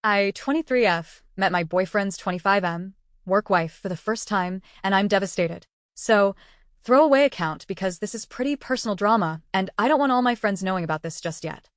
I, 23F, met my boyfriend's 25M, work wife for the first time, and I'm devastated. So, throw away account because this is pretty personal drama, and I don't want all my friends knowing about this just yet.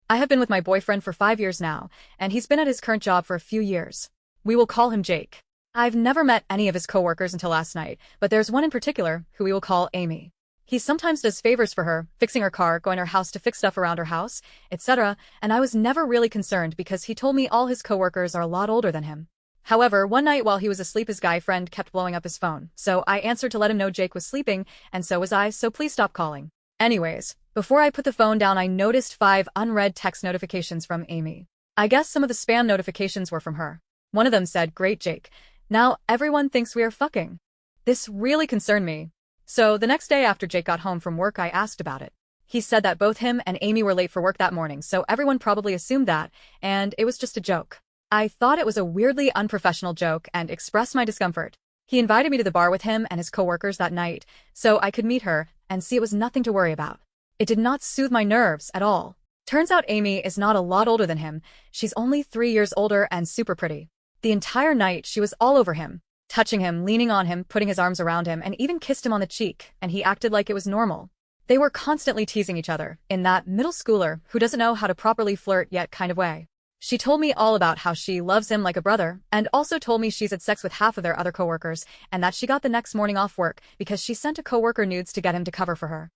I have been with my boyfriend for 5 years now, and he's been at his current job for a few years. We will call him Jake. I've never met any of his coworkers until last night, but there's one in particular who we will call Amy. He sometimes does favors for her, fixing her car, going to her house to fix stuff around her house, etc., and I was never really concerned because he told me all his coworkers are a lot older than him. However, one night while he was asleep his guy friend kept blowing up his phone, so I answered to let him know Jake was sleeping, and so was I, so please stop calling. Anyways, before I put the phone down I noticed 5 unread text notifications from Amy. I guess some of the spam notifications were from her. One of them said, "Great Jake. Now everyone thinks we are fucking." This really concerned me. So the next day after Jake got home from work I asked about it. He said that both him and Amy were late for work that morning, so everyone probably assumed that, and it was just a joke. I thought it was a weirdly unprofessional joke and expressed my discomfort. He invited me to the bar with him and his coworkers that night, so I could meet her and see it was nothing to worry about. It did not soothe my nerves at all. Turns out Amy is not a lot older than him, she's only 3 years older and super pretty. The entire night she was all over him, touching him, leaning on him, putting his arms around him, and even kissed him on the cheek, and he acted like it was normal. They were constantly teasing each other, in that middle schooler who doesn't know how to properly flirt yet kind of way. She told me all about how she loves him like a brother, and also told me she's had sex with half of their other coworkers, and that she got the next morning off work because she sent a coworker nudes to get him to cover for her.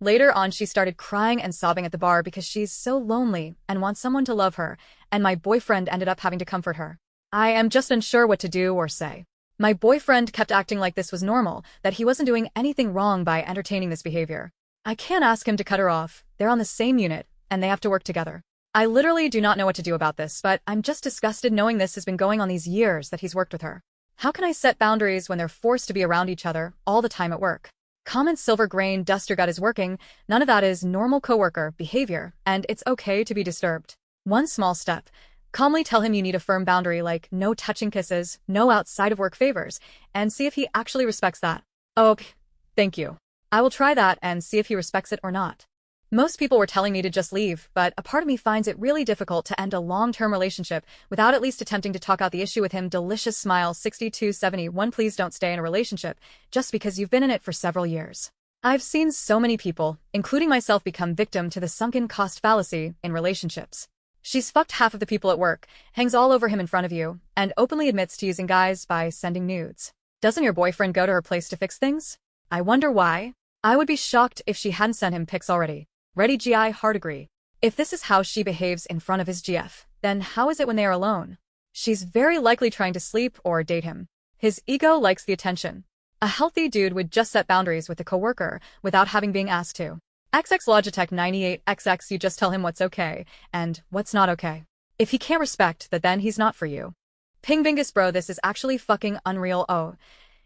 Later on she started crying and sobbing at the bar because she's so lonely and wants someone to love her, and my boyfriend ended up having to comfort her. I am just unsure what to do or say. My boyfriend kept acting like this was normal, that he wasn't doing anything wrong by entertaining this behavior. I can't ask him to cut her off, they're on the same unit, and they have to work together. I literally do not know what to do about this, but I'm just disgusted knowing this has been going on these years that he's worked with her. How can I set boundaries when they're forced to be around each other all the time at work? Common silver grain duster gut is working, none of that is normal coworker behavior, and it's okay to be disturbed. One small step. Calmly tell him you need a firm boundary like no touching kisses, no outside of work favors, and see if he actually respects that. Okay, thank you. I will try that and see if he respects it or not. Most people were telling me to just leave, but a part of me finds it really difficult to end a long-term relationship without at least attempting to talk out the issue with him. Delicious smile 6271. Please don't stay in a relationship just because you've been in it for several years. I've seen so many people, including myself, become victim to the sunken cost fallacy in relationships. She's fucked half of the people at work, hangs all over him in front of you, and openly admits to using guys by sending nudes. Doesn't your boyfriend go to her place to fix things? I wonder why. I would be shocked if she hadn't sent him pics already. Ready GI hard agree. If this is how she behaves in front of his GF, then how is it when they are alone? She's very likely trying to sleep or date him. His ego likes the attention. A healthy dude would just set boundaries with a coworker without having being asked to. XX Logitech 98XX, you just tell him what's okay and what's not okay. If he can't respect that, then he's not for you. Ping Bingus bro, this is actually fucking unreal. Oh,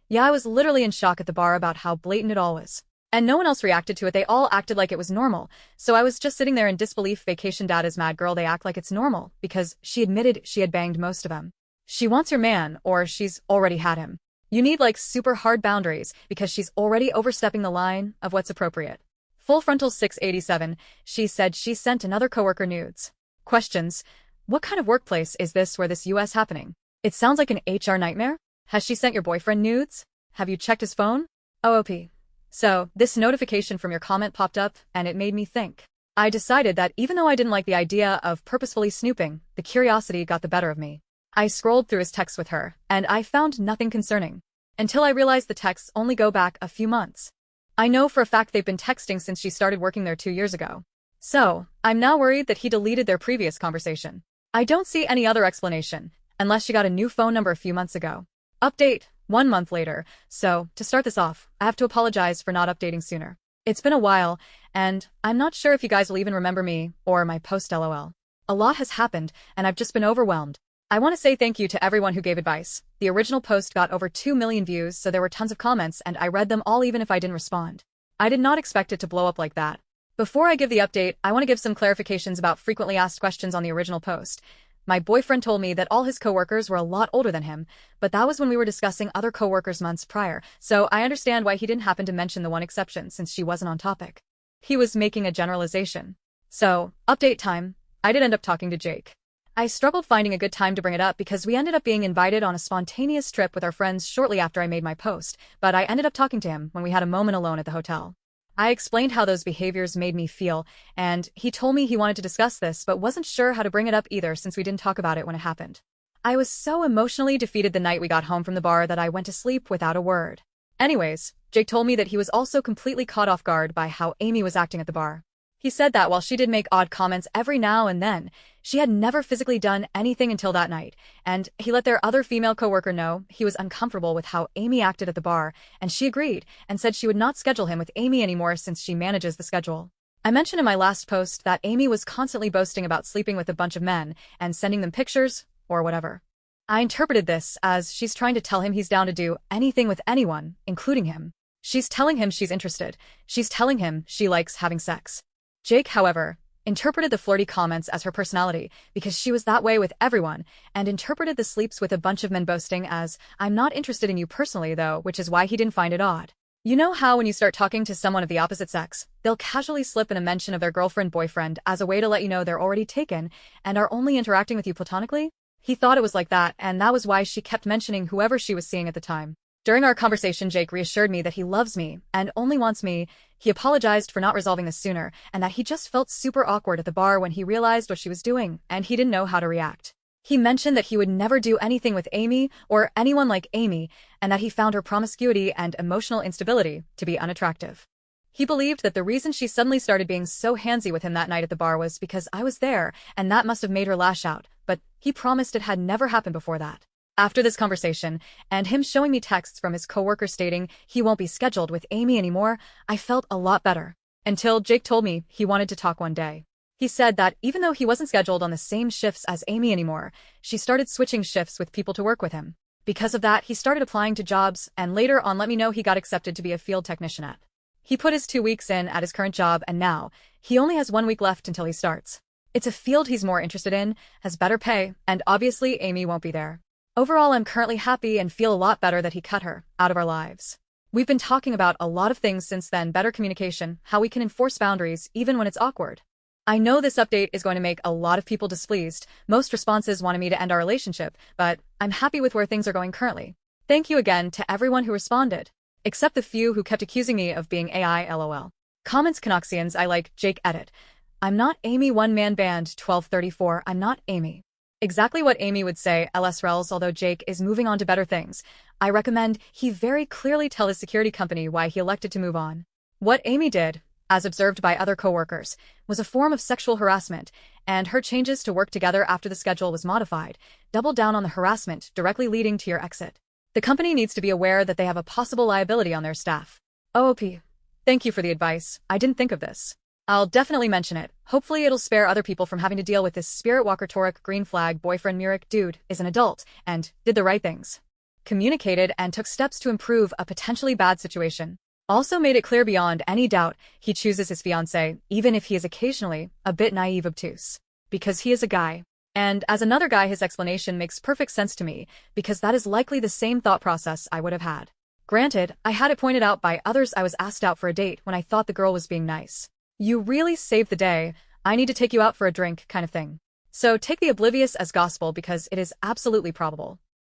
yeah, I was literally in shock at the bar about how blatant it all was. And no one else reacted to it, they all acted like it was normal, so I was just sitting there in disbelief. Vacation dad is mad girl, they act like it's normal, because she admitted she had banged most of them. She wants your man, or she's already had him. You need like super hard boundaries, because she's already overstepping the line of what's appropriate. Full frontal 687, she said she sent another coworker nudes. Questions. What kind of workplace is this where this US happening? It sounds like an HR nightmare. Has she sent your boyfriend nudes? Have you checked his phone? OOP. So, this notification from your comment popped up, and it made me think. I decided that even though I didn't like the idea of purposefully snooping, the curiosity got the better of me. I scrolled through his texts with her, and I found nothing concerning. Until I realized the texts only go back a few months. I know for a fact they've been texting since she started working there 2 years ago. So, I'm now worried that he deleted their previous conversation. I don't see any other explanation, unless she got a new phone number a few months ago. Update. 1 month later, so, to start this off, I have to apologize for not updating sooner. It's been a while, and I'm not sure if you guys will even remember me, or my post lol. A lot has happened, and I've just been overwhelmed. I want to say thank you to everyone who gave advice. The original post got over 2 million views, so there were tons of comments, and I read them all even if I didn't respond. I did not expect it to blow up like that. Before I give the update, I want to give some clarifications about frequently asked questions on the original post. My boyfriend told me that all his coworkers were a lot older than him, but that was when we were discussing other coworkers months prior, so I understand why he didn't happen to mention the one exception since she wasn't on topic. He was making a generalization. So, update time. I did end up talking to Jake. I struggled finding a good time to bring it up because we ended up being invited on a spontaneous trip with our friends shortly after I made my post, but I ended up talking to him when we had a moment alone at the hotel. I explained how those behaviors made me feel, and he told me he wanted to discuss this but wasn't sure how to bring it up either since we didn't talk about it when it happened. I was so emotionally defeated the night we got home from the bar that I went to sleep without a word. Anyways, Jake told me that he was also completely caught off guard by how Amy was acting at the bar. He said that while she did make odd comments every now and then, she had never physically done anything until that night, and he let their other female coworker know he was uncomfortable with how Amy acted at the bar, and she agreed and said she would not schedule him with Amy anymore since she manages the schedule. I mentioned in my last post that Amy was constantly boasting about sleeping with a bunch of men and sending them pictures, or whatever. I interpreted this as she's trying to tell him he's down to do anything with anyone, including him. She's telling him she's interested. She's telling him she likes having sex. Jake, however, interpreted the flirty comments as her personality because she was that way with everyone, and interpreted the sleeps with a bunch of men boasting as, "I'm not interested in you personally though," which is why he didn't find it odd. You know how when you start talking to someone of the opposite sex, they'll casually slip in a mention of their girlfriend-boyfriend as a way to let you know they're already taken and are only interacting with you platonically? He thought it was like that, and that was why she kept mentioning whoever she was seeing at the time. During our conversation, Jake reassured me that he loves me and only wants me. He apologized for not resolving this sooner, and that he just felt super awkward at the bar when he realized what she was doing, and he didn't know how to react. He mentioned that he would never do anything with Amy or anyone like Amy, and that he found her promiscuity and emotional instability to be unattractive. He believed that the reason she suddenly started being so handsy with him that night at the bar was because I was there, and that must have made her lash out, but he promised it had never happened before that. After this conversation, and him showing me texts from his coworker stating he won't be scheduled with Amy anymore, I felt a lot better. Until Jake told me he wanted to talk one day. He said that even though he wasn't scheduled on the same shifts as Amy anymore, she started switching shifts with people to work with him. Because of that, he started applying to jobs, and later on let me know he got accepted to be a field technician at. He put his 2 weeks in at his current job, and now he only has 1 week left until he starts. It's a field he's more interested in, has better pay, and obviously Amy won't be there. Overall, I'm currently happy and feel a lot better that he cut her out of our lives. We've been talking about a lot of things since then: better communication, how we can enforce boundaries even when it's awkward. I know this update is going to make a lot of people displeased. Most responses wanted me to end our relationship, but I'm happy with where things are going currently. Thank you again to everyone who responded, except the few who kept accusing me of being AI LOL. Comments: Canoxians, I like Jake edit. I'm not Amy, one man band 1234, I'm not Amy. Exactly what Amy would say, LSRELs. Although Jake is moving on to better things, I recommend he very clearly tell his security company why he elected to move on. What Amy did, as observed by other coworkers, was a form of sexual harassment, and her changes to work together after the schedule was modified doubled down on the harassment, directly leading to your exit. The company needs to be aware that they have a possible liability on their staff. OOP. Thank you for the advice. I didn't think of this. I'll definitely mention it. Hopefully it'll spare other people from having to deal with this. Spirit Walker Torek green flag boyfriend Murik dude is an adult and did the right things. Communicated and took steps to improve a potentially bad situation. Also made it clear beyond any doubt he chooses his fiancée, even if he is occasionally a bit naive, obtuse. Because he is a guy. And as another guy, his explanation makes perfect sense to me, because that is likely the same thought process I would have had. Granted, I had it pointed out by others I was asked out for a date when I thought the girl was being nice. You really saved the day, I need to take you out for a drink kind of thing. So take the oblivious as gospel because it is absolutely probable.